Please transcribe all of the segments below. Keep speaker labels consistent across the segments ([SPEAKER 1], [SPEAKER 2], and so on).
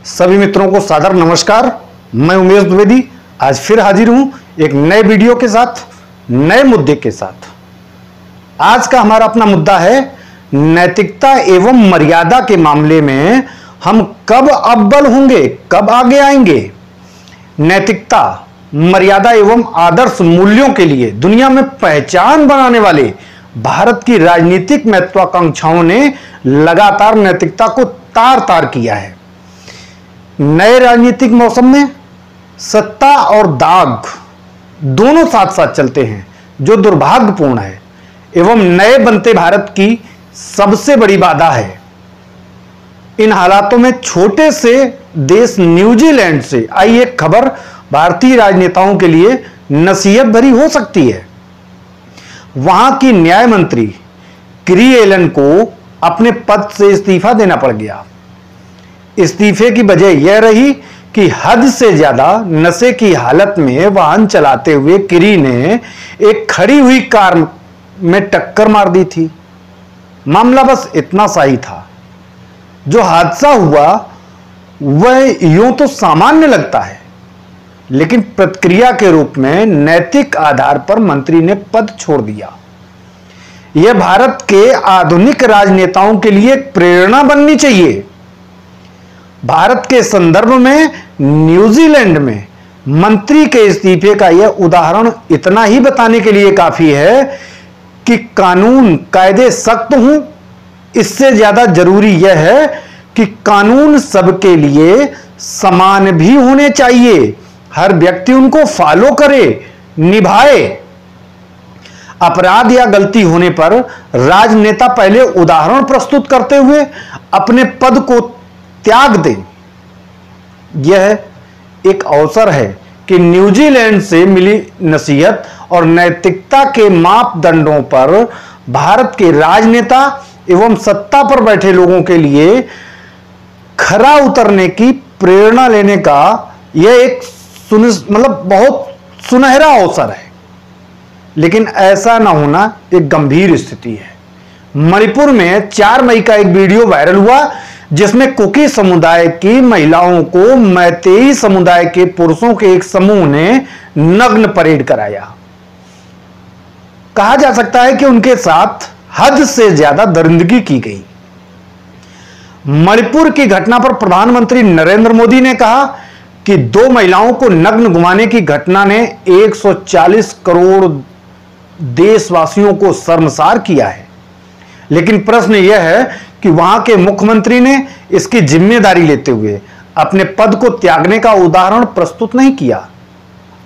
[SPEAKER 1] सभी मित्रों को सादर नमस्कार। मैं उमेश द्विवेदी आज फिर हाजिर हूं एक नए वीडियो के साथ, नए मुद्दे के साथ। आज का हमारा अपना मुद्दा है नैतिकता एवं मर्यादा के मामले में हम कब अव्वल होंगे, कब आगे आएंगे। नैतिकता, मर्यादा एवं आदर्श मूल्यों के लिए दुनिया में पहचान बनाने वाले भारत की राजनीतिक महत्वाकांक्षाओं ने लगातार नैतिकता को तार तार किया है। नए राजनीतिक मौसम में सत्ता और दाग दोनों साथ साथ चलते हैं, जो दुर्भाग्यपूर्ण है एवं नए बनते भारत की सबसे बड़ी बाधा है। इन हालातों में छोटे से देश न्यूजीलैंड से आई एक खबर भारतीय राजनेताओं के लिए नसीहत भरी हो सकती है। वहां की न्याय मंत्री किरी एलन को अपने पद से इस्तीफा देना पड़ गया। इस्तीफे की वजह यह रही कि हद से ज्यादा नशे की हालत में वाहन चलाते हुए किरी ने एक खड़ी हुई कार में टक्कर मार दी थी। मामला बस इतना सा ही था। जो हादसा हुआ वह यूं तो सामान्य लगता है, लेकिन प्रतिक्रिया के रूप में नैतिक आधार पर मंत्री ने पद छोड़ दिया। यह भारत के आधुनिक राजनेताओं के लिए एक प्रेरणा बननी चाहिए। भारत के संदर्भ में न्यूजीलैंड में मंत्री के इस्तीफे का यह उदाहरण इतना ही बताने के लिए काफी है कि कानून कायदे सख्त हों। इससे ज्यादा जरूरी यह है कि कानून सबके लिए समान भी होने चाहिए। हर व्यक्ति उनको फॉलो करे, निभाए। अपराध या गलती होने पर राजनेता पहले उदाहरण प्रस्तुत करते हुए अपने पद को त्याग दें। यह एक अवसर है कि न्यूजीलैंड से मिली नसीहत और नैतिकता के मापदंडों पर भारत के राजनेता एवं सत्ता पर बैठे लोगों के लिए खरा उतरने की प्रेरणा लेने का यह एक बहुत सुनहरा अवसर है। लेकिन ऐसा ना होना एक गंभीर स्थिति है। मणिपुर में 4 मई का एक वीडियो वायरल हुआ जिसमें कुकी समुदाय की महिलाओं को मैतेई समुदाय के पुरुषों के एक समूह ने नग्न परेड कराया। कहा जा सकता है कि उनके साथ हद से ज्यादा दरिंदगी की गई। मणिपुर की घटना पर प्रधानमंत्री नरेंद्र मोदी ने कहा कि 2 महिलाओं को नग्न घुमाने की घटना ने 140 करोड़ देशवासियों को शर्मसार किया है। लेकिन प्रश्न यह है कि वहां के मुख्यमंत्री ने इसकी जिम्मेदारी लेते हुए अपने पद को त्यागने का उदाहरण प्रस्तुत नहीं किया।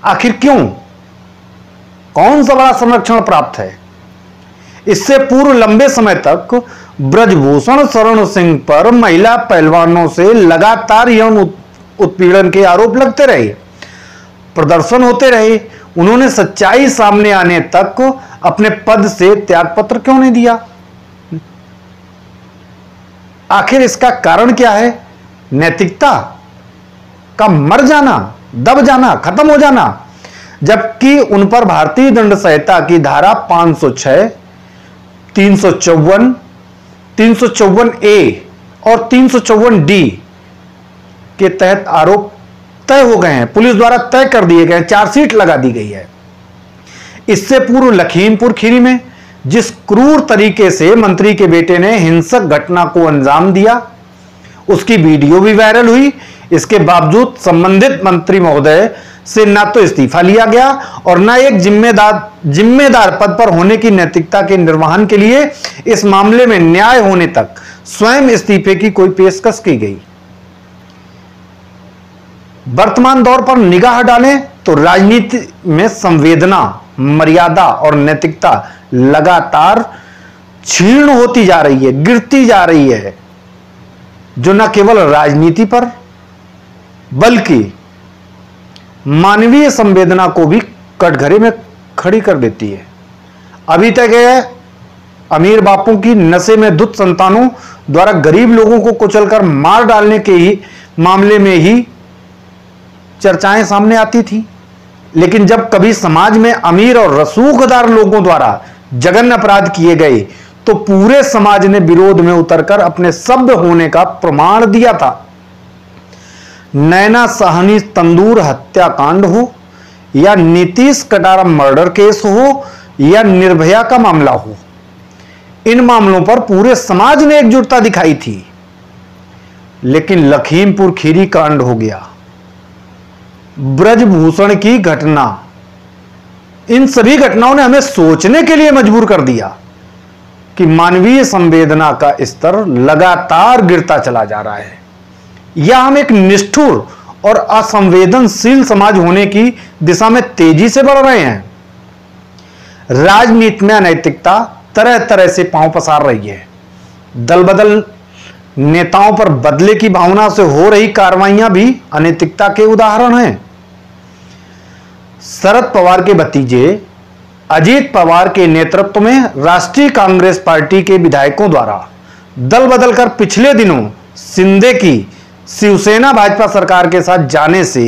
[SPEAKER 1] आखिर क्यों? कौन सा बड़ा संरक्षण प्राप्त है? इससे पूर्व लंबे समय तक ब्रजभूषण शरण सिंह पर महिला पहलवानों से लगातार यौन उत्पीड़न के आरोप लगते रहे, प्रदर्शन होते रहे। उन्होंने सच्चाई सामने आने तक अपने पद से त्यागपत्र क्यों नहीं दिया? आखिर इसका कारण क्या है? नैतिकता का मर जाना, दब जाना, खत्म हो जाना। जबकि उन पर भारतीय दंड संहिता की धारा 506, 354, 354A और 354D के तहत आरोप तय हो गए हैं, पुलिस द्वारा तय कर दिए गए, चार्जशीट लगा दी गई है। इससे पूर्व लखीमपुर खीरी में जिस क्रूर तरीके से मंत्री के बेटे ने हिंसक घटना को अंजाम दिया, उसकी वीडियो भी वायरल हुई। इसके बावजूद संबंधित मंत्री महोदय से ना तो इस्तीफा लिया गया और ना एक जिम्मेदार पद पर होने की नैतिकता के निर्वहन के लिए इस मामले में न्याय होने तक स्वयं इस्तीफे की कोई पेशकश की गई। वर्तमान दौर पर निगाह डालें तो राजनीति में संवेदना, मर्यादा और नैतिकता लगातार क्षीण होती जा रही है, गिरती जा रही है, जो न केवल राजनीति पर बल्कि मानवीय संवेदना को भी कटघरे में खड़ी कर देती है। अभी तक यह अमीर बापों की नशे में धुत संतानों द्वारा गरीब लोगों को कुचलकर मार डालने के ही मामले में ही चर्चाएं सामने आती थी। लेकिन जब कभी समाज में अमीर और रसूखदार लोगों द्वारा जघन्य अपराध किए गए तो पूरे समाज ने विरोध में उतरकर अपने सभ्य होने का प्रमाण दिया था। नैना साहनी तंदूर हत्याकांड हो, या नीतीश कटारा मर्डर केस हो, या निर्भया का मामला हो, इन मामलों पर पूरे समाज ने एकजुटता दिखाई थी। लेकिन लखीमपुर खीरी कांड हो गया, ब्रजभूषण की घटना, इन सभी घटनाओं ने हमें सोचने के लिए मजबूर कर दिया कि मानवीय संवेदना का स्तर लगातार गिरता चला जा रहा है, या हम एक निष्ठुर और असंवेदनशील समाज होने की दिशा में तेजी से बढ़ रहे हैं। राजनीति में अनैतिकता तरह तरह से पांव पसार रही है। दल बदल नेताओं पर बदले की भावना से हो रही कार्रवाइयां भी अनैतिकता के उदाहरण हैं। शरद पवार के भतीजे अजीत पवार के नेतृत्व में राष्ट्रीय कांग्रेस पार्टी के विधायकों द्वारा दल बदलकर पिछले दिनों शिंदे की शिवसेना भाजपा सरकार के साथ जाने से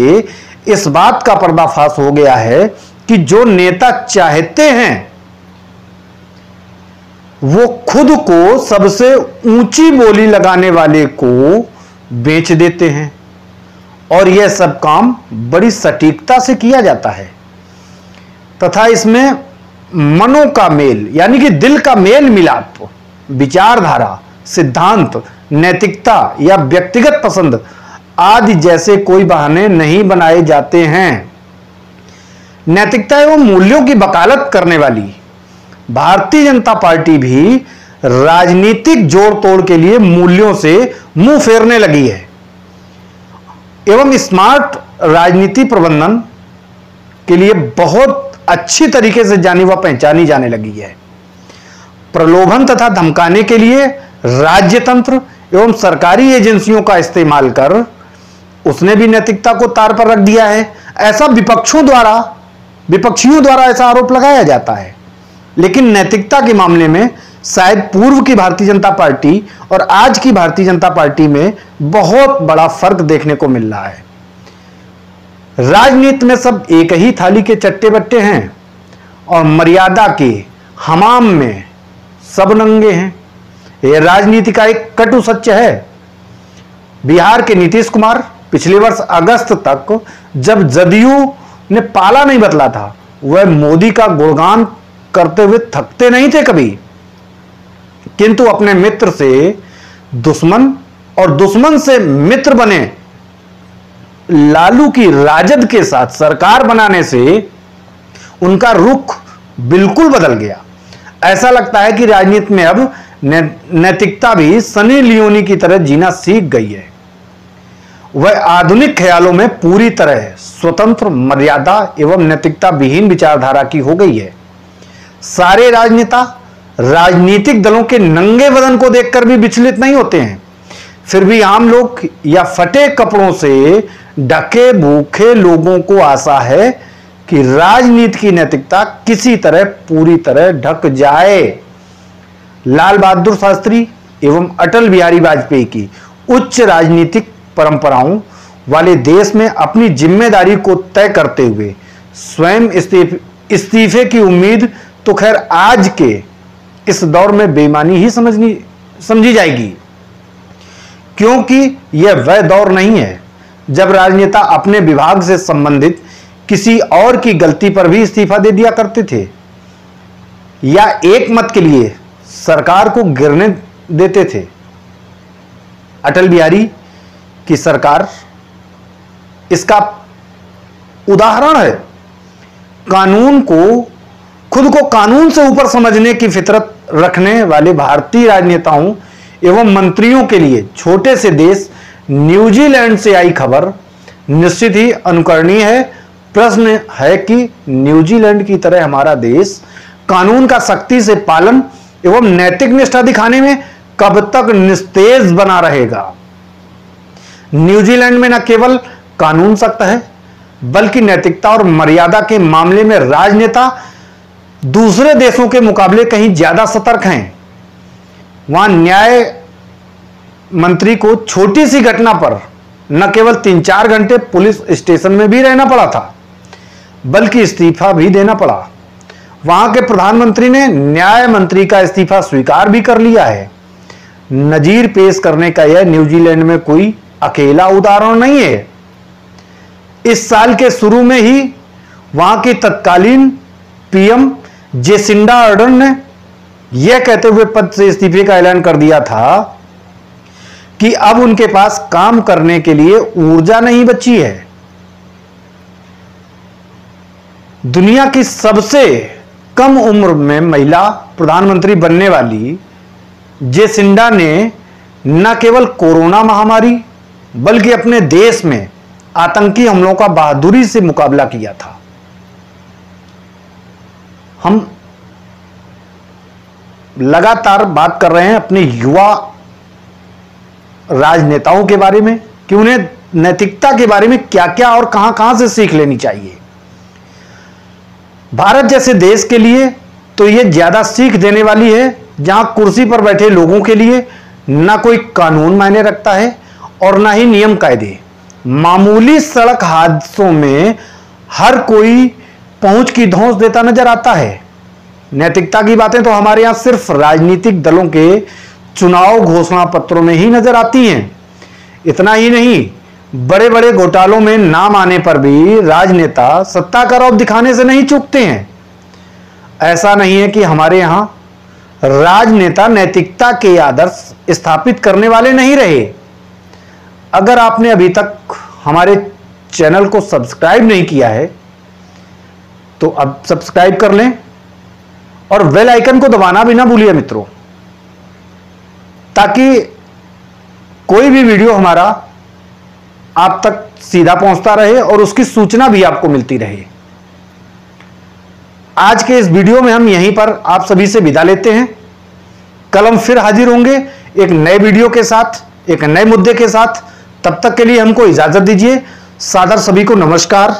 [SPEAKER 1] इस बात का पर्दाफाश हो गया है कि जो नेता चाहते हैं वो खुद को सबसे ऊंची बोली लगाने वाले को बेच देते हैं, और यह सब काम बड़ी सटीकता से किया जाता है तथा इसमें मनों का मेल यानी कि दिल का मेल मिलाप, विचारधारा, सिद्धांत, नैतिकता या व्यक्तिगत पसंद आदि जैसे कोई बहाने नहीं बनाए जाते हैं। नैतिकता एवं मूल्यों की वकालत करने वाली भारतीय जनता पार्टी भी राजनीतिक जोड़ तोड़ के लिए मूल्यों से मुंह फेरने लगी है एवं स्मार्ट राजनीति प्रबंधन के लिए बहुत अच्छी तरीके से जानी व पहचानी जाने लगी है। प्रलोभन तथा धमकाने के लिए राज्य तंत्र एवं सरकारी एजेंसियों का इस्तेमाल कर उसने भी नैतिकता को तार पर रख दिया है, ऐसा विपक्षियों द्वारा ऐसा आरोप लगाया जाता है। लेकिन नैतिकता के मामले में शायद पूर्व की भारतीय जनता पार्टी और आज की भारतीय जनता पार्टी में बहुत बड़ा फर्क देखने को मिल रहा है। राजनीति में सब एक ही थाली के चट्टे बट्टे हैं और मर्यादा के हमाम में सब नंगे हैं। यह राजनीति का एक कटु सत्य है। बिहार के नीतीश कुमार पिछले वर्ष अगस्त तक जब जदयू ने पाला नहीं बदला था, वह मोदी का गुणगान करते हुए थकते नहीं थे कभी, किंतु अपने मित्र से दुश्मन और दुश्मन से मित्र बने लालू की राजद के साथ सरकार बनाने से उनका रुख बिल्कुल बदल गया। ऐसा लगता है कि राजनीति में अब नैतिकता भी सनी लियोनी की तरह जीना सीख गई है। वह आधुनिक ख्यालों में पूरी तरह स्वतंत्र, मर्यादा एवं नैतिकता विहीन विचारधारा की हो गई है। सारे राजनेता राजनीतिक दलों के नंगे बदन को देखकर भी विचलित नहीं होते हैं, फिर भी आम लोग या फटे कपड़ों से ढके भूखे लोगों को आशा है कि राजनीति की नैतिकता किसी तरह पूरी तरह ढक जाए। लाल बहादुर शास्त्री एवं अटल बिहारी वाजपेयी की उच्च राजनीतिक परंपराओं वाले देश में अपनी जिम्मेदारी को तय करते हुए स्वयं इस्तीफे की उम्मीद तो खैर आज के इस दौर में बेईमानी ही समझी जाएगी, क्योंकि यह वह दौर नहीं है जब राजनेता अपने विभाग से संबंधित किसी और की गलती पर भी इस्तीफा दे दिया करते थे या एक मत के लिए सरकार को गिरने देते थे। अटल बिहारी की सरकार इसका उदाहरण है। खुद को कानून से ऊपर समझने की फितरत रखने वाले भारतीय राजनेताओं एवं मंत्रियों के लिए छोटे से देश न्यूजीलैंड से आई खबर निश्चित ही अनुकरणीय है। प्रश्न है कि न्यूजीलैंड की तरह हमारा देश कानून का सख्ती से पालन एवं नैतिक निष्ठा दिखाने में कब तक निस्तेज बना रहेगा। न्यूजीलैंड में न केवल कानून सख्त है बल्कि नैतिकता और मर्यादा के मामले में राजनेता दूसरे देशों के मुकाबले कहीं ज्यादा सतर्क हैं। वहां न्याय मंत्री को छोटी सी घटना पर न केवल 3-4 घंटे पुलिस स्टेशन में भी रहना पड़ा था बल्कि इस्तीफा भी देना पड़ा। वहां के प्रधानमंत्री ने न्याय मंत्री का इस्तीफा स्वीकार भी कर लिया है। नजीर पेश करने का यह न्यूजीलैंड में कोई अकेला उदाहरण नहीं है। इस साल के शुरू में ही वहां की तत्कालीन पीएम जेसिंडा अर्डर्न ने यह कहते हुए पद से इस्तीफे का ऐलान कर दिया था कि अब उनके पास काम करने के लिए ऊर्जा नहीं बची है। दुनिया की सबसे कम उम्र में महिला प्रधानमंत्री बनने वाली जेसिंडा ने न केवल कोरोना महामारी बल्कि अपने देश में आतंकी हमलों का बहादुरी से मुकाबला किया था। हम लगातार बात कर रहे हैं अपने युवा राजनेताओं के बारे में कि उन्हें नैतिकता के बारे में क्या क्या और कहां कहां से सीख लेनी चाहिए। भारत जैसे देश के लिए तो यह ज्यादा सीख देने वाली है, जहां कुर्सी पर बैठे लोगों के लिए ना कोई कानून मायने रखता है और ना ही नियम कायदे। मामूली सड़क हादसों में हर कोई पहुंच की धौंस देता नजर आता है। नैतिकता की बातें तो हमारे यहां सिर्फ राजनीतिक दलों के चुनाव घोषणा पत्रों में ही नजर आती हैं। इतना ही नहीं, बड़े बड़े घोटालों में नाम आने पर भी राजनेता सत्ता का रौब दिखाने से नहीं चूकते हैं। ऐसा नहीं है कि हमारे यहां राजनेता नैतिकता के आदर्श स्थापित करने वाले नहीं रहे। अगर आपने अभी तक हमारे चैनल को सब्सक्राइब नहीं किया है तो अब सब्सक्राइब कर लें और बेल आइकन को दबाना भी ना भूलिए मित्रों, ताकि कोई भी वीडियो हमारा आप तक सीधा पहुंचता रहे और उसकी सूचना भी आपको मिलती रहे। आज के इस वीडियो में हम यहीं पर आप सभी से विदा लेते हैं। कल हम फिर हाजिर होंगे एक नए वीडियो के साथ, एक नए मुद्दे के साथ। तब तक के लिए हमको इजाजत दीजिए। सादर सभी को नमस्कार।